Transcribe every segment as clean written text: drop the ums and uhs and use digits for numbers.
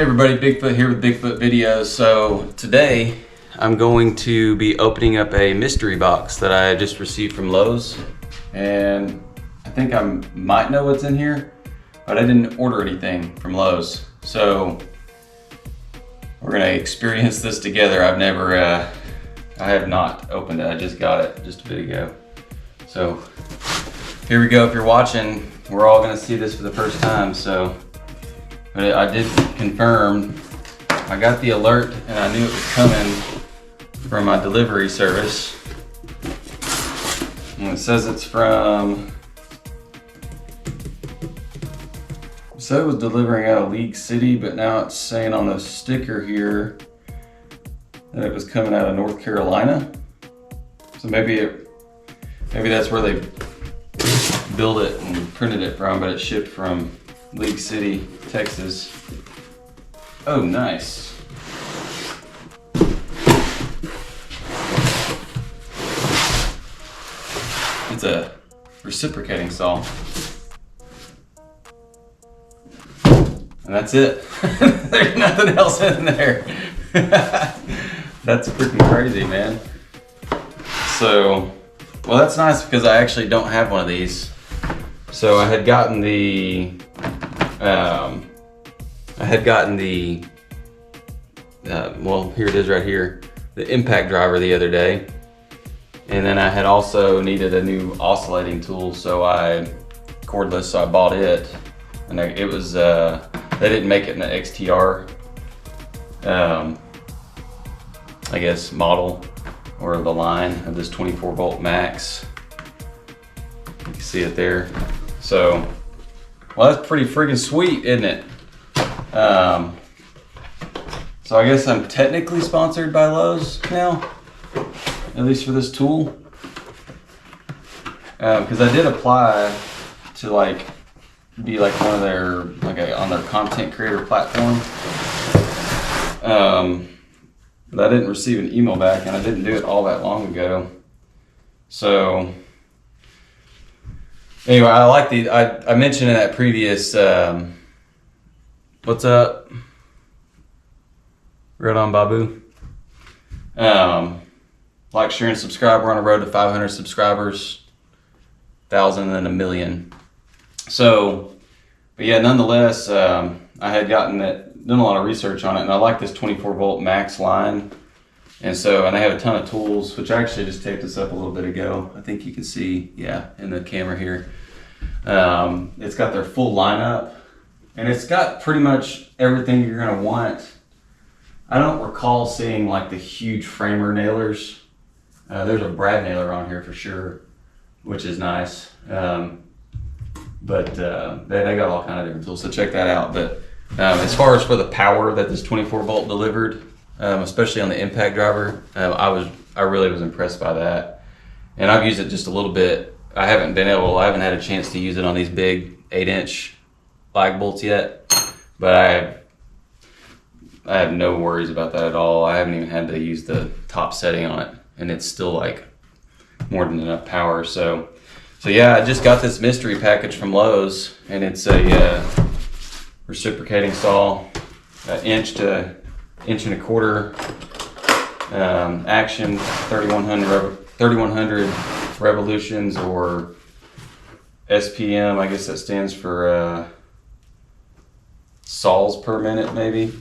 everybody, Bigfoot here with Bigfoot Videos. So today I'm going to be opening up a mystery box that I just received from Lowe's, and I think I might know what's in here, but I didn't order anything from Lowe's. So we're gonna experience this together. I have not opened it. I just got it just a bit ago. So here we go. If you're watching, we're all gonna see this for the first time. But I did confirm. I got the alert and I knew it was coming from my delivery service. And it says it's from, it said it was delivering out of League City, but now it's saying on the sticker here that it was coming out of North Carolina. So maybe that's where they built it and printed it from, but it shipped from League City, Texas. Oh, nice. It's a reciprocating saw. And that's it. There's nothing else in there. That's freaking crazy, man. So, well, that's nice because I actually don't have one of these. So I had gotten the well, here it is right here, the impact driver the other day. And then I had also needed a new oscillating tool, cordless, so I bought it. And it was, they didn't make it in the XTR, I guess, model or the line of this 24 volt max. You can see it there. So, well, that's pretty freaking sweet, isn't it? So I guess I'm technically sponsored by Lowe's now, at least for this tool. Because I did apply to be one of their, on their content creator platform. But I didn't receive an email back, and I didn't do it all that long ago. So anyway, I like I mentioned in that previous, what's up? Right on, Babu. Like, share, and subscribe. We're on a road to 500 subscribers, 1,000 and 1 million. So, but yeah, nonetheless, I had done a lot of research on it, and I like this 24 volt max line. And they have a ton of tools, which I actually just taped this up a little bit ago. I think you can see, yeah, in the camera here. It's got their full lineup, and it's got pretty much everything you're gonna want. I don't recall seeing the huge framer nailers. There's a brad nailer on here for sure, which is nice. But they got all kind of different tools, so check that out. But as far as for the power that this 24 volt delivered, especially on the impact driver, I really was impressed by that. And I've used it just a little bit. I haven't had a chance to use it on these big 8-inch lag bolts yet, but I have no worries about that at all. I haven't even had to use the top setting on it, and it's still more than enough power. So yeah, I just got this mystery package from Lowe's, and it's a reciprocating saw, inch to inch and a quarter, action, 3100 revolutions, or SPM. I guess that stands for saws per minute, maybe.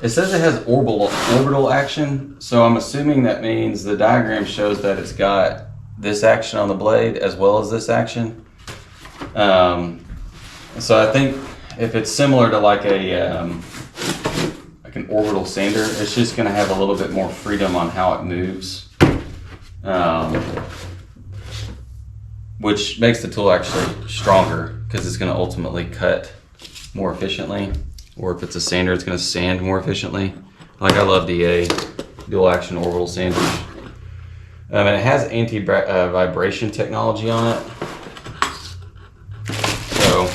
It says it has orbital action, so I'm assuming that means the diagram shows that it's got this action on the blade as well as this action. So I think if it's similar to an orbital sander, it's just going to have a little bit more freedom on how it moves, which makes the tool actually stronger because it's going to ultimately cut more efficiently. Or if it's a sander, it's going to sand more efficiently. I love DA, dual action orbital sanders. And it has anti-vibration technology on it. So,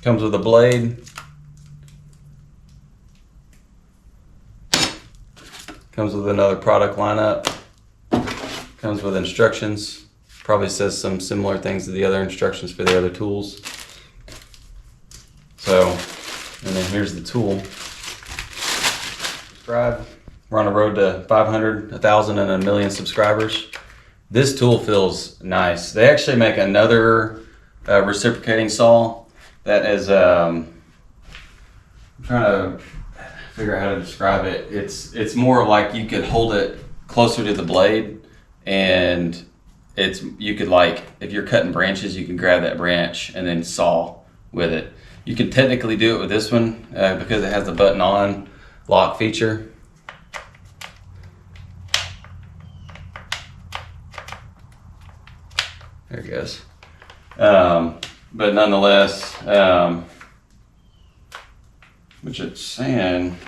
comes with a blade. Comes with another product lineup. Comes with instructions. Probably says some similar things to the other instructions for the other tools. So, and then here's the tool. Subscribe. We're on the road to 500, 1,000, and 1 million subscribers. This tool feels nice. They actually make another reciprocating saw that is, I'm trying to figure out how to describe it. It's more like you could hold it closer to the blade, and you could, like, if you're cutting branches, you can grab that branch and then saw with it. You can technically do it with this one because it has the button on lock feature. There it goes. But nonetheless, which it's saying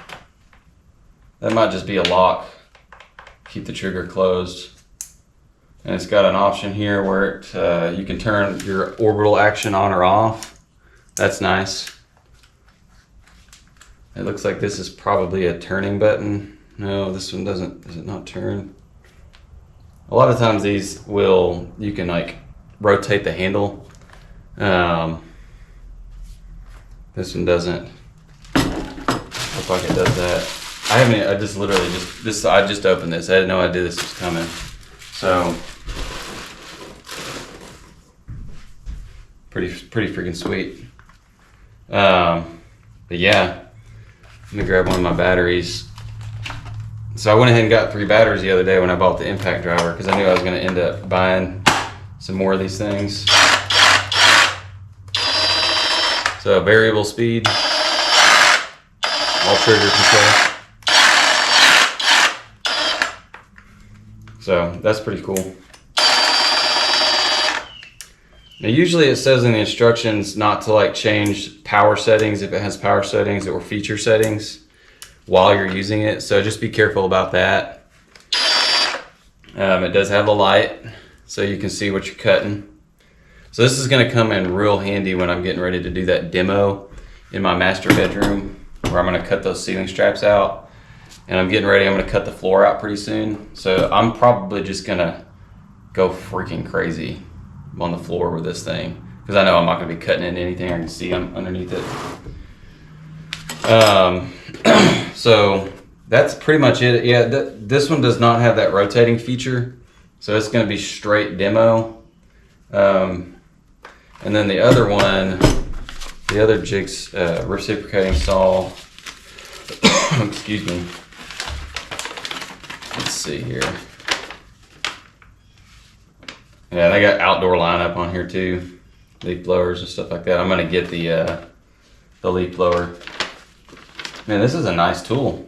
that might just be a lock. Keep the trigger closed. And it's got an option here where you can turn your orbital action on or off. That's nice. It looks like this is probably a turning button. No, this one doesn't. Does it not turn? A lot of times these you can like rotate the handle. This one doesn't look like it does that. I just opened this. I had no idea this was coming. So pretty freaking sweet. But yeah, let me grab one of my batteries. So I went ahead and got 3 batteries the other day when I bought the impact driver because I knew I was going to end up buying some more of these things. So variable speed, all trigger control. So that's pretty cool. Now usually it says in the instructions not to like change power settings if it has power settings or feature settings while you're using it. So just be careful about that. It does have a light so you can see what you're cutting. So this is gonna come in real handy when I'm getting ready to do that demo in my master bedroom where I'm gonna cut those ceiling straps out. And I'm gonna cut the floor out pretty soon. So I'm probably just gonna go freaking crazy on the floor with this thing because I know I'm not gonna be cutting into anything I can see underneath it. So that's pretty much it. Yeah, this one does not have that rotating feature. So it's gonna be straight demo. And then the other one, the other jig's reciprocating saw, excuse me. Let's see here. Yeah, they got outdoor lineup on here too, leaf blowers and stuff like that. I'm gonna get the leaf blower. Man, this is a nice tool.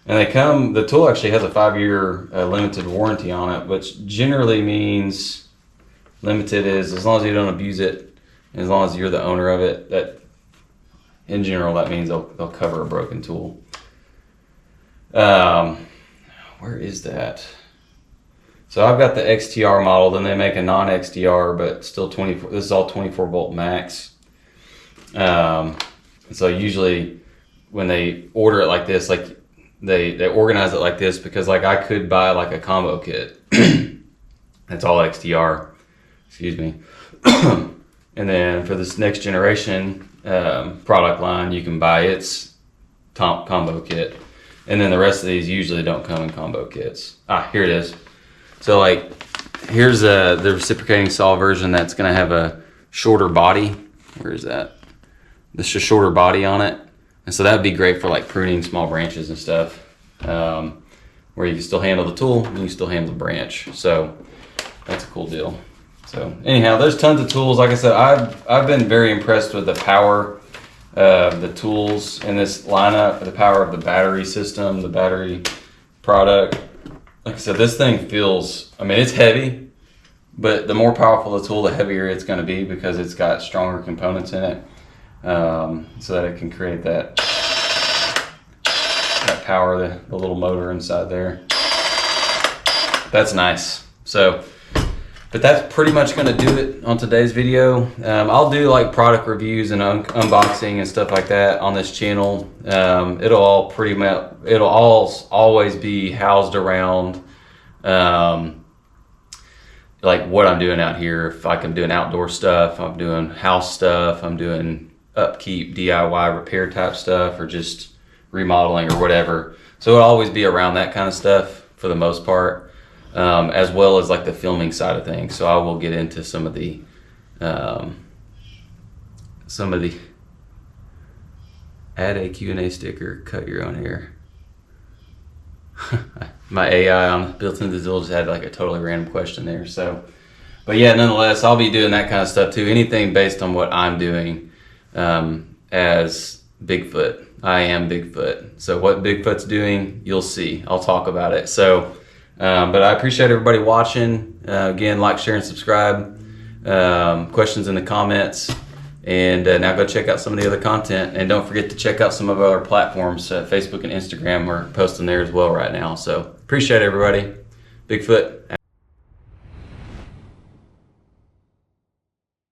And the tool actually has a 5-year limited warranty on it, which generally means limited is as long as you don't abuse it, and as long as you're the owner of it. That, in general, that means they'll cover a broken tool. Where is that? So I've got the XTR model, then they make a non-XTR, but still 24. This is all 24 volt max. So usually when they order it like this, like they organize it like this because like I could buy like a combo kit. That's all XTR. Excuse me. And then for this next generation product line, you can buy its combo kit. And then the rest of these usually don't come in combo kits. Here it is. So like, here's the reciprocating saw version that's gonna have a shorter body. Where is that? This is a shorter body on it. And so that would be great for like pruning small branches and stuff, where you can still handle the tool and you can still handle the branch. So that's a cool deal. So anyhow, there's tons of tools. Like I said, I've been very impressed with the power of the tools in this lineup, the power of the battery system, the battery product. Like I said, this thing feels, I mean, it's heavy, but the more powerful the tool, the heavier it's going to be because it's got stronger components in it, so that it can create that power, the little motor inside there. That's nice. So, but that's pretty much going to do it on today's video. I'll do like product reviews and unboxing and stuff like that on this channel. It'll always be housed around like what I'm doing out here. If I'm doing outdoor stuff, I'm doing house stuff, I'm doing upkeep, DIY, repair type stuff, or just remodeling or whatever. So it'll always be around that kind of stuff for the most part, as well as like the filming side of things. So I will get into some of the add a Q&A sticker, cut your own hair. My AI on built into Zillow just had like a totally random question there. So, but yeah, nonetheless, I'll be doing that kind of stuff too. Anything based on what I'm doing as Bigfoot. I am Bigfoot. So what Bigfoot's doing, you'll see. I'll talk about it. So, but I appreciate everybody watching. Again, like, share, and subscribe. Questions in the comments. And now go check out some of the other content. And don't forget to check out some of our other platforms, Facebook and Instagram. We're posting there as well right now. So appreciate everybody. Bigfoot.